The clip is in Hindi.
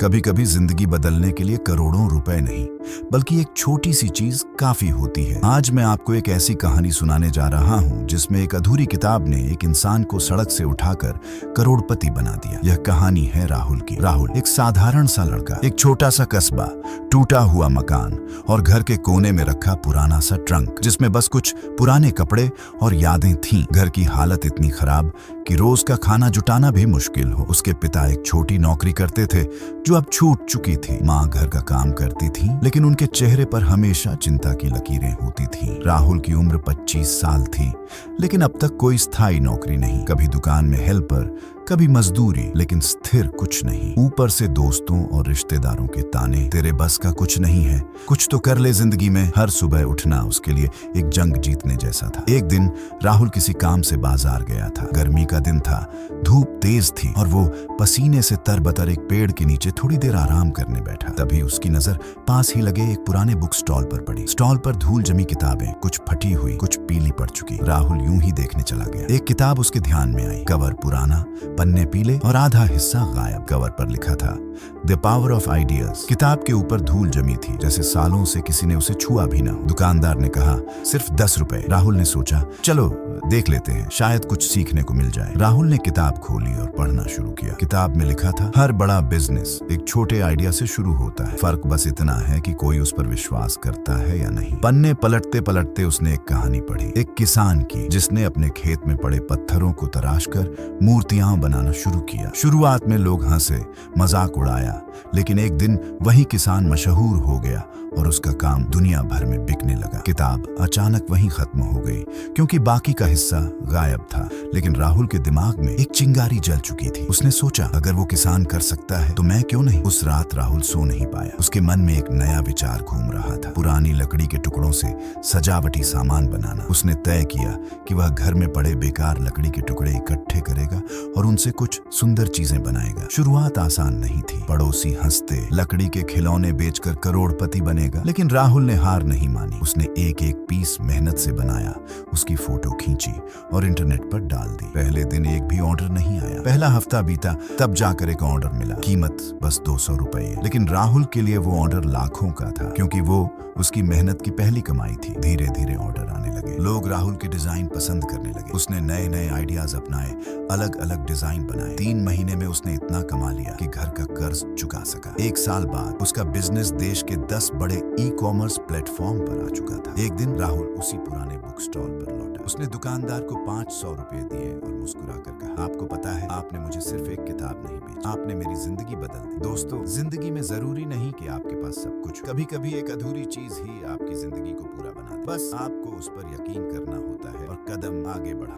कभी कभी जिंदगी बदलने के लिए करोड़ों रुपए नहीं, बल्कि एक छोटी सी चीज काफी होती है। आज मैं आपको एक ऐसी कहानी सुनाने जा रहा हूँ जिसमें एक अधूरी किताब ने एक इंसान को सड़क से उठाकर करोड़पति बना दिया। यह कहानी है राहुल की। राहुल एक साधारण सा लड़का, एक छोटा सा कस्बा, टूटा हुआ मकान और घर के कोने में रखा पुराना सा ट्रंक जिसमें बस कुछ पुराने कपड़े और यादें थीं। घर की हालत इतनी खराब कि रोज का खाना जुटाना भी मुश्किल हो। उसके पिता एक छोटी नौकरी करते थे जो अब छूट चुकी थी। माँ घर का काम करती थी, लेकिन उनके चेहरे पर हमेशा चिंता की लकीरें होती थीं। राहुल की उम्र 25 साल थी, लेकिन अब तक कोई स्थायी नौकरी नहीं। कभी दुकान में हेल्पर, कभी मजदूरी, लेकिन स्थिर कुछ नहीं। ऊपर से दोस्तों और रिश्तेदारों के ताने, तेरे बस का कुछ नहीं है, कुछ तो कर ले जिंदगी में। हर सुबह उठना उसके लिए एक जंग जीतने जैसा था। एक दिन राहुल किसी काम से बाजार गया था। गर्मी का दिन था, धूप तेज थी और वो पसीने से तरबतर एक पेड़ के नीचे थोड़ी देर आराम करने बैठा। तभी उसकी नजर पास ही लगे एक पुराने बुक स्टॉल पर पड़ी। स्टॉल पर धूल जमी किताबें, कुछ फटी हुई, कुछ पीली पड़ चुकी। राहुल यूं ही देखने चला गया। एक किताब उसके ध्यान में आई। कवर पुराना, पन्ने पीले और आधा हिस्सा गायब। कवर पर लिखा था द पावर ऑफ आइडियाज। किताब के ऊपर धूल जमी थी, जैसे सालों से किसी ने उसे छुआ भी ना हो। दुकानदार ने कहा, सिर्फ 10 रुपए। राहुल ने सोचा, चलो देख लेते हैं, शायद कुछ सीखने को मिल जाए। राहुल ने किताब खोली और पढ़ना शुरू किया। किताब में लिखा था, हर बड़ा बिजनेस एक छोटे आइडिया से शुरू होता है, फर्क बस इतना है कि कोई उस पर विश्वास करता है या नहीं। पन्ने पलटते पलटते उसने एक कहानी पढ़ी, एक किसान की जिसने अपने खेत में पड़े पत्थरों को तराशकर मूर्तियां बनाना शुरू किया। शुरुआत में लोग हंसे, मजाक उड़ाया, लेकिन एक दिन वही किसान मशहूर हो गया और उसका काम दुनिया भर में बिकने लगा। किताब अचानक वहीं खत्म हो गई, क्योंकि बाकी का हिस्सा गायब था। लेकिन राहुल के दिमाग में एक चिंगारी जल चुकी थी। उसने सोचा, अगर वो किसान कर सकता है तो मैं क्यों नहीं। उस रात राहुल सो नहीं पाया। उसके मन में एक नया विचार घूम रहा था, पुरानी लकड़ी के टुकड़ों से सजावटी सामान बनाना। उसने तय किया कि वह घर में पड़े बेकार लकड़ी के टुकड़े इकट्ठे करेगा और उनसे कुछ सुंदर चीजें बनाएगा। शुरुआत आसान नहीं थी। पड़ोसी हंसते, लकड़ी के खिलौने बेचकर करोड़पति बनेगा। लेकिन राहुल ने हार नहीं मानी। उसने एक एक पीस मेहनत से बनाया, उसकी फोटो खींची और इंटरनेट पर डाल दी। पहले दिन एक भी ऑर्डर नहीं आया। पहला हफ्ता बीता, तब जाकर एक ऑर्डर मिला। कीमत बस 200 रुपए। लेकिन राहुल के लिए वो ऑर्डर लाखों का था, क्योंकि वो उसकी मेहनत की पहली कमाई थी। धीरे धीरे ऑर्डर आने लगे। लोग राहुल के डिजाइन पसंद करने लगे। उसने नए नए आइडियाज अपनाए, अलग अलग डिजाइन बनाए। 3 महीने में उसने इतना कमा लिया कि घर का कर्ज चुका सका। 1 साल बाद उसका बिजनेस देश के 10 बड़े ई-कॉमर्स प्लेटफॉर्म पर आ चुका था। एक दिन राहुल उसी पुराने बुक स्टॉल पर लौटा। उसने दुकानदार को 500 रुपए दिए और मुस्कुराकर कहा, आपको पता है, आपने मुझे सिर्फ एक किताब नहीं बेची, आपने मेरी जिंदगी बदल दी। दोस्तों, जिंदगी में जरूरी नहीं कि आपके पास सब कुछ। कभी कभी एक अधूरी चीज ही आपकी जिंदगी को पूरा बना दे। बस आपको उस पर यकीन करना होता है और कदम आगे बढ़ा